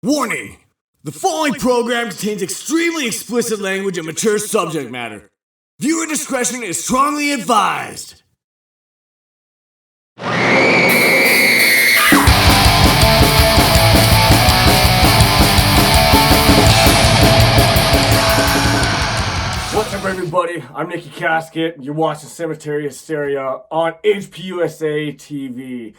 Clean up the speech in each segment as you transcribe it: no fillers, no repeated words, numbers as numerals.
Warning! The following program contains extremely explicit language and mature subject matter. Viewer discretion is strongly advised. What's up, everybody? I'm Nikky Casket. You're watching Hysteria on HPUSA TV.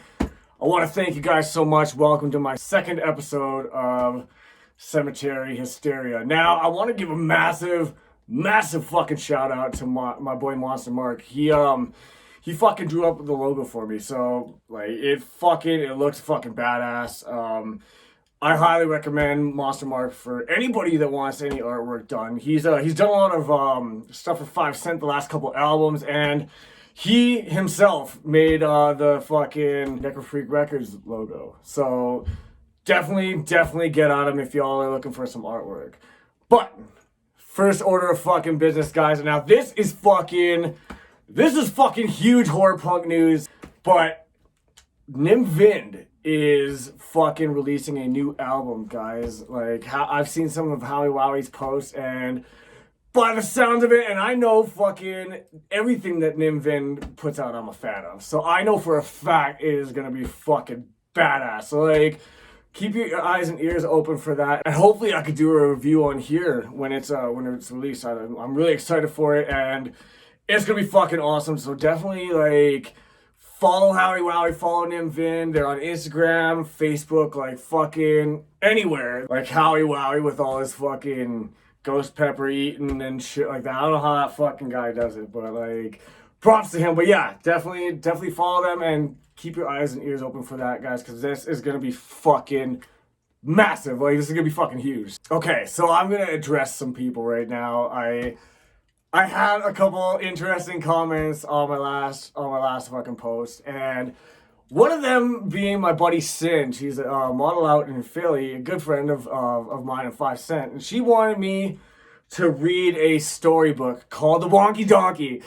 I want to thank you guys so much. Welcome to my second episode of Hysteria. Now, I want to give a massive fucking shout out to my boy Monster Mark. He fucking drew up the logo for me, so like it looks fucking badass. I highly recommend Monster Mark for anybody that wants any artwork done. He's done a lot of stuff for 5 Cent the last couple albums, and he himself made the fucking Necro Freak Records logo. So definitely get on him if y'all are looking for some artwork. But first order of fucking business, guys. Now this is fucking huge horror punk news. But Nim Vind is fucking releasing a new album, guys. Like, I've seen some of Howie Wowie's posts, and by the sounds of it, and I know fucking everything that Nim Vind puts out, I'm a fan of. So I know for a fact it is gonna be fucking badass. So like, keep your eyes and ears open for that. And hopefully I could do a review on here when it's released. I'm really excited for it, and it's gonna be fucking awesome. So definitely like follow Howie Wowie, follow Nim Vind. They're on Instagram, Facebook, like fucking anywhere. Like Howie Wowie with all his fucking ghost pepper eating and shit like that. I don't know how that fucking guy does it, but like, props to him. But yeah, definitely follow them and keep your eyes and ears open for that, guys, because this is gonna be fucking massive. Like, this is gonna be fucking huge. Okay, so I'm gonna address some people right now. I had a couple interesting comments on my last fucking post, and one of them being my buddy Sin. She's a model out in Philly, a good friend of mine and 5 Cent. And she wanted me to read a storybook called The Wonky Donkey.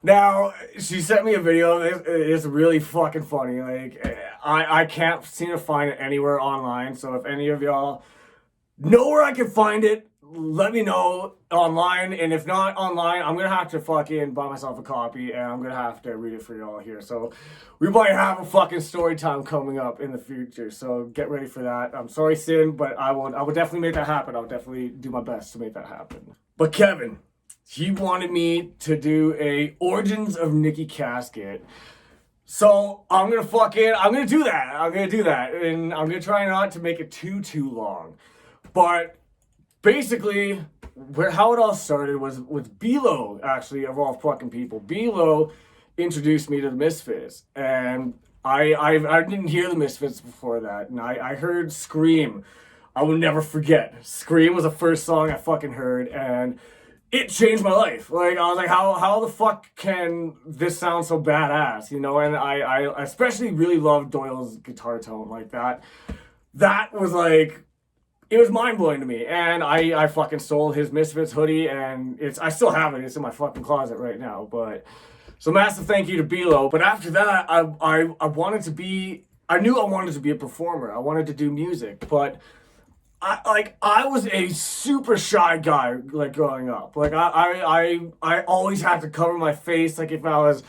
Now, she sent me a video. It's really fucking funny. Like, I can't seem to find it anywhere online. So if any of y'all know where I can find it, let me know online. And if not online, I'm gonna have to fucking buy myself a copy, and I'm gonna have to read it for y'all here. So we might have a fucking story time coming up in the future, so get ready for that. I'm sorry, Sin, but I would definitely make that happen. I'll definitely do my best to make that happen. But Kevin, he wanted me to do a Origins of Nikky Casket. So I'm gonna do that. And I'm gonna try not to make it too long. But basically, how it all started was with B-Lo, actually, of all fucking people. B-Lo introduced me to the Misfits, and I didn't hear the Misfits before that, and I heard Scream. I will never forget. Scream was the first song I fucking heard, and it changed my life. Like, I was like, how the fuck can this sound so badass, you know? And I especially really loved Doyle's guitar tone like that. That was like, it was mind-blowing to me, and I fucking stole his Misfits hoodie, and I still have it. It's in my fucking closet right now. But so massive thank you to B-Lo. But after that, I knew I wanted to be a performer. I wanted to do music, but I was a super shy guy, like, growing up. Like, I always had to cover my face. Like, if I was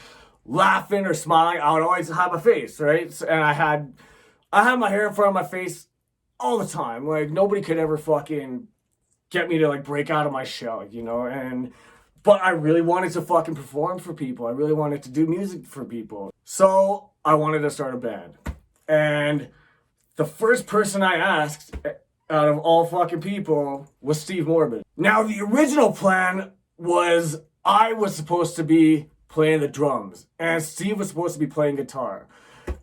laughing or smiling, I would always hide my face, right? So, and I had my hair in front of my face all the time. Like, nobody could ever fucking get me to like break out of my shell, you know? But I really wanted to fucking perform for people. I really wanted to do music for people. So I wanted to start a band. And the first person I asked out of all fucking people was Steve Morbid. Now, the original plan was I was supposed to be playing the drums, and Steve was supposed to be playing guitar.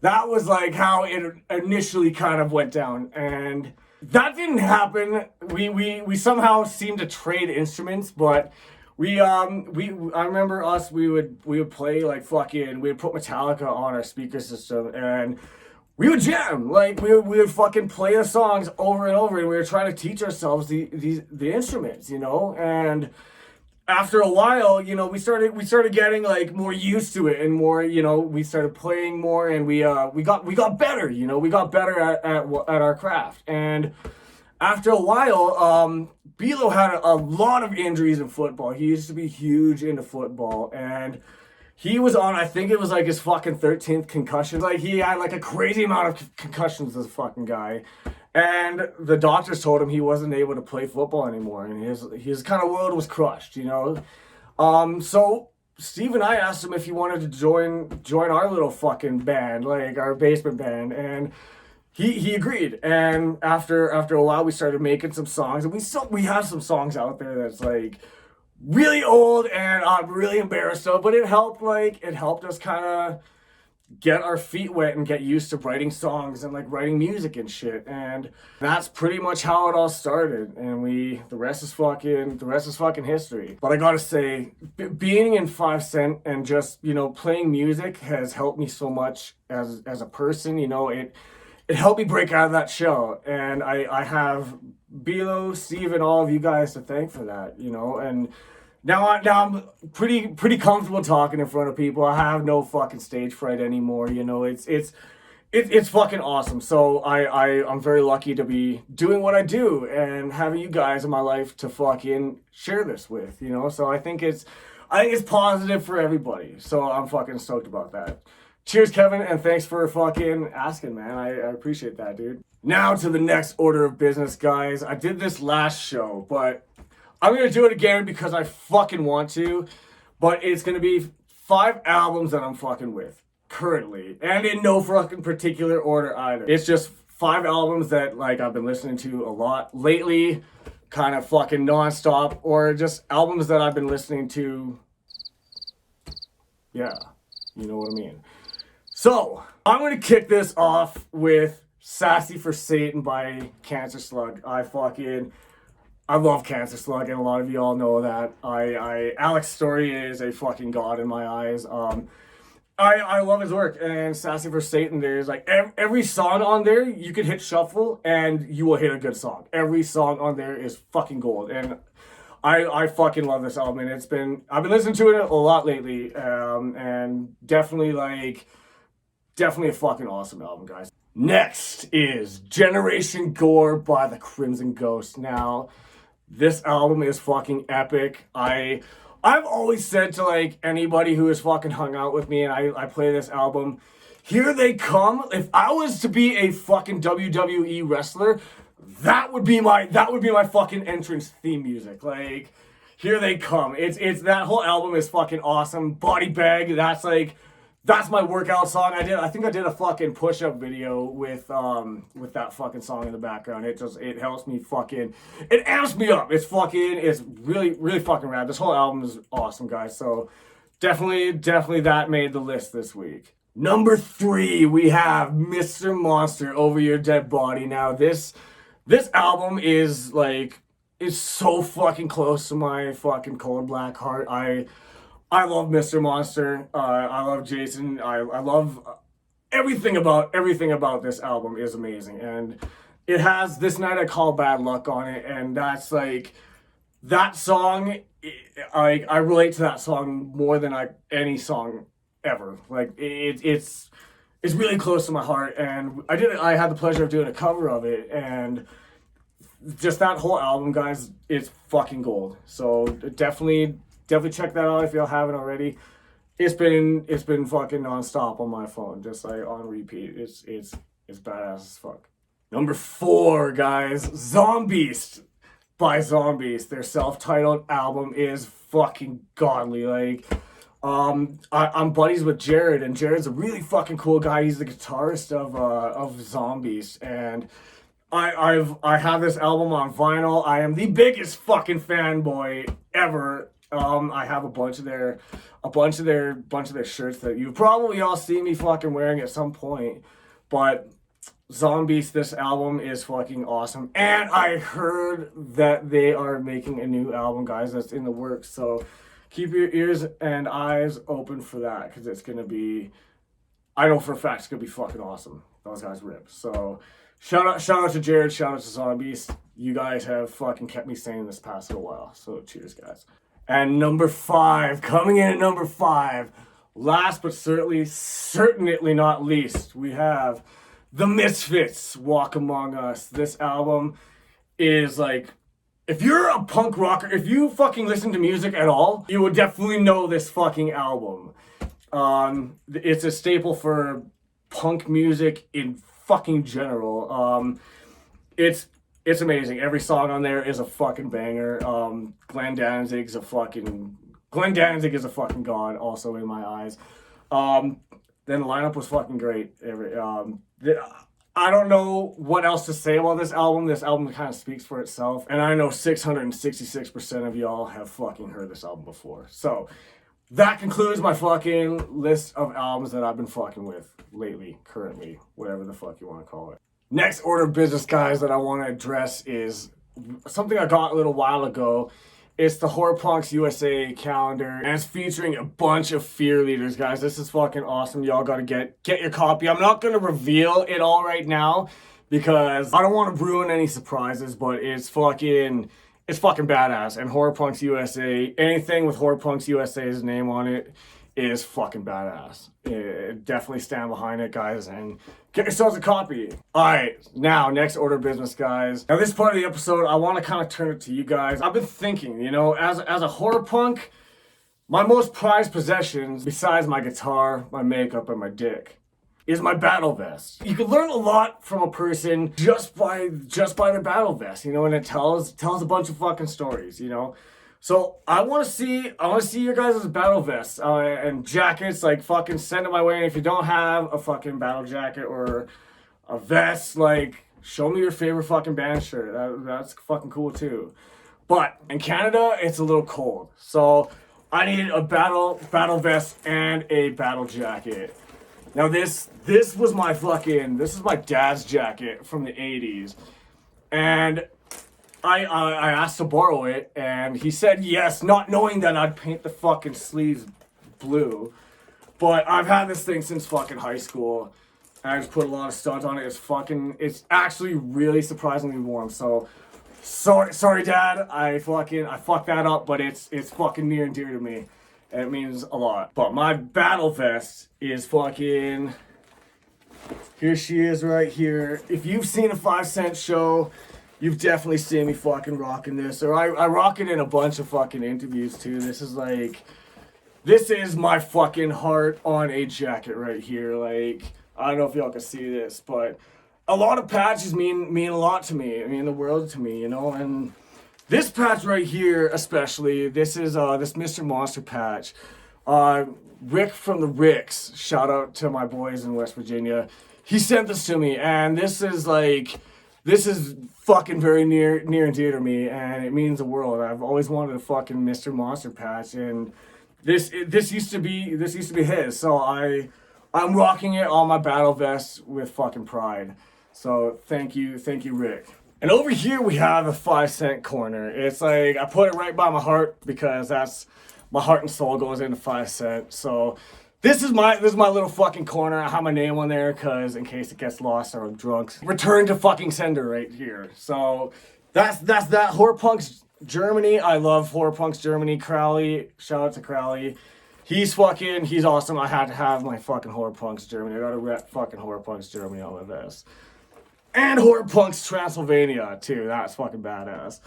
That was like how it initially kind of went down, and that didn't happen. We somehow seemed to trade instruments, but I remember us, we would play like fucking, we would put Metallica on our speaker system, and we would jam. Like, we would fucking play the songs over and over, and we were trying to teach ourselves the instruments, you know? And after a while, you know, we started getting like more used to it, and more, you know, we started playing more, and we got better, you know, we got better at our craft. And After a while, Bilo had a lot of injuries in football. He used to be huge into football, and he was on, I think it was like his fucking 13th concussion. Like, he had like a crazy amount of concussions, this fucking guy. And the doctors told him he wasn't able to play football anymore, and his kind of world was crushed, you know? So Steve and I asked him if he wanted to join our little fucking band, like our basement band, and he agreed. And after a while, we started making some songs, and we have some songs out there that's like really old, and I'm really embarrassed of, but it helped us kind of get our feet wet and get used to writing songs and like writing music and shit. And that's pretty much how it all started. And the rest is fucking history. But I gotta say, being in 5 Cent and just, you know, playing music has helped me so much as a person. You know, it helped me break out of that shell. And I have Bilo, Steve, and all of you guys to thank for that, you know. And now I'm pretty comfortable talking in front of people. I have no fucking stage fright anymore. You know, it's fucking awesome. So I'm very lucky to be doing what I do and having you guys in my life to fucking share this with. You know, so I think it's positive for everybody. So I'm fucking stoked about that. Cheers, Kevin, and thanks for fucking asking, man. I appreciate that, dude. Now to the next order of business, guys. I did this last show, but I'm going to do it again because I fucking want to, but it's going to be 5 albums that I'm fucking with currently, and in no fucking particular order either. It's just 5 albums that like I've been listening to a lot lately, kind of fucking nonstop, or just albums that I've been listening to. Yeah, you know what I mean. So I'm going to kick this off with Sassy for Satan by Cancer Slug. I love Cancer Slug, and a lot of you all know that. Alex Story is a fucking god in my eyes. I love his work, and Sassy for Satan, there's like every song on there, you can hit shuffle, and you will hit a good song. Every song on there is fucking gold, and I fucking love this album, and I've been listening to it a lot lately, and definitely a fucking awesome album, guys. Next is Generation Gore by the Crimson Ghost. Now, this album is fucking epic. I've always said to like anybody who has fucking hung out with me and I play this album, here they come. If I was to be a fucking WWE wrestler, that would be my fucking entrance theme music. Like, here they come. It's that whole album is fucking awesome. Body Bag, that's my workout song. I think I did a fucking push-up video with that fucking song in the background. It helps me fucking, it amps me up. It's really fucking rad. This whole album is awesome, guys. So definitely that made the list this week. Number 3, we have Mr. Monster, Over Your Dead Body. Now this album is so fucking close to my fucking cold black heart. I love Mr. Monster. I love Jason. I love everything about this album is amazing. And it has This Night I Call Bad Luck on it. And that's like, that song, I relate to that song more than any song ever. Like, it's really close to my heart. And I had the pleasure of doing a cover of it. And just that whole album, guys, it's fucking gold. So definitely check that out if y'all haven't already. It's been fucking nonstop on my phone, just like on repeat. It's badass as fuck. Number 4, guys, Zombies by Zombies. Their self-titled album is fucking godly. Like, I'm buddies with Jared, and Jared's a really fucking cool guy. He's the guitarist of Zombies, and I have this album on vinyl. I am the biggest fucking fanboy ever. I have a bunch of their shirts that you've probably all seen me fucking wearing at some point. But Zombies, this album is fucking awesome. And I heard that they are making a new album, guys, that's in the works. So keep your ears and eyes open for that, because it's gonna be, I know for a fact it's gonna be fucking awesome. Those guys rip. So shout out to Jared, shout out to Zombies. You guys have fucking kept me sane this past little while. So cheers, guys. And number 5, coming in at number 5, last but certainly not least, we have The Misfits, Walk Among Us. This album is like, if you're a punk rocker, if you fucking listen to music at all, you would definitely know this fucking album. It's a staple for punk music in fucking general. It's amazing. Every song on there is a fucking banger. Glenn Danzig is a fucking god, also in my eyes. Then the lineup was fucking great. I don't know what else to say about this album. This album kind of speaks for itself. And I know 666% of y'all have fucking heard this album before. So that concludes my fucking list of albums that I've been fucking with lately, currently, whatever the fuck you want to call it. Next order of business, guys, that I want to address is something I got a little while ago. It's the Horror Punks USA calendar, and it's featuring a bunch of Fear leaders, guys. This is fucking awesome. Y'all gotta get your copy. I'm not gonna reveal it all right now because I don't want to ruin any surprises, but it's fucking badass. And Horror Punks USA, anything with Horror Punks USA's name on it is fucking badass. Definitely stand behind it, guys, and get yourselves a copy. Alright, now, next order of business, guys. Now, this part of the episode, I want to kind of turn it to you guys. I've been thinking, you know, as a horror punk, my most prized possessions, besides my guitar, my makeup, and my dick, is my battle vest. You can learn a lot from a person just by their battle vest, you know, and it tells a bunch of fucking stories, you know. So I want to see your guys' battle vests and jackets. Like, fucking send it my way. And if you don't have a fucking battle jacket or a vest, like, show me your favorite fucking band shirt. That's fucking cool too. But in Canada, it's a little cold, so I needed a battle vest and a battle jacket. Now this was my dad's jacket from the 80s, and I asked to borrow it, and he said yes, not knowing that I'd paint the fucking sleeves blue. But I've had this thing since fucking high school, and I just put a lot of studs on it. It's actually really surprisingly warm. So sorry, Dad. I fucked that up, but it's fucking near and dear to me, and it means a lot. But my battle vest is fucking. Here she is right here. If you've seen a 5 Cent show, you've definitely seen me fucking rocking this. Or I rock it in a bunch of fucking interviews too. This is my fucking heart on a jacket right here. Like, I don't know if y'all can see this, but a lot of patches mean a lot to me. I mean the world to me, you know. And this patch right here, especially, this is this Mr. Monster patch. Rick from the Ricks, shout out to my boys in West Virginia. He sent this to me, and this is fucking very near and dear to me, and it means the world. I've always wanted a fucking Mr. Monster patch, and this used to be his. So I'm rocking it on my battle vest with fucking pride. So thank you, Rick. And over here we have a 5 Cent corner. It's like I put it right by my heart because that's my heart and soul goes into 5 Cent. So This is my little fucking corner. I have my name on there because in case it gets lost or I'm drunk. Return to fucking sender right here. So that's that. Horror Punks Germany. I love Horror Punks Germany. Crowley. Shout out to Crowley. He's awesome. I had to have my fucking Horror Punks Germany. I gotta rep fucking Horror Punks Germany on my vest. And Horror Punks Transylvania too. That's fucking badass.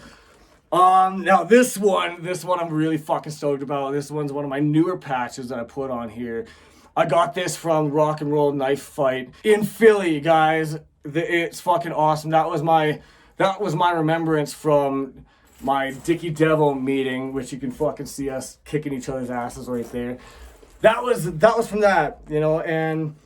Now this one I'm really fucking stoked about. This one's one of my newer patches that I put on here. I got this from Rock and Roll Knife Fight in Philly, guys. It's fucking awesome. That was my remembrance from my Dicky Devil meeting, which you can fucking see us kicking each other's asses right there. That was from that, you know, and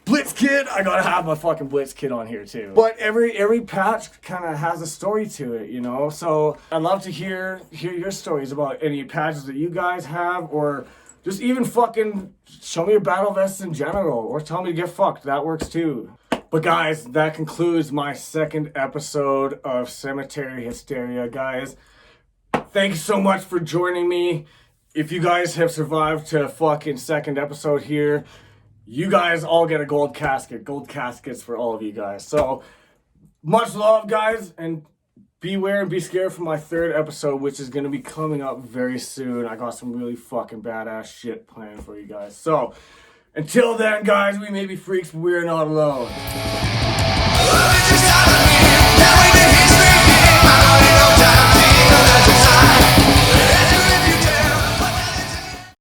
Blitz Kid, I gotta have my fucking Blitz Kid on here too. But every patch kind of has a story to it, you know. So I'd love to hear your stories about any patches that you guys have, or just even fucking show me your battle vests in general, or tell me to get fucked. That works too. But guys, that concludes my second episode of Cemetery Hysteria, guys. Thank you so much for joining me. If you guys have survived to fucking second episode here, you guys all get a gold casket. Gold caskets for all of you guys. So, much love, guys, and beware and be scared for my third episode, which is going to be coming up very soon. I got some really fucking badass shit planned for you guys. So, until then, guys, we may be freaks, but we're not alone.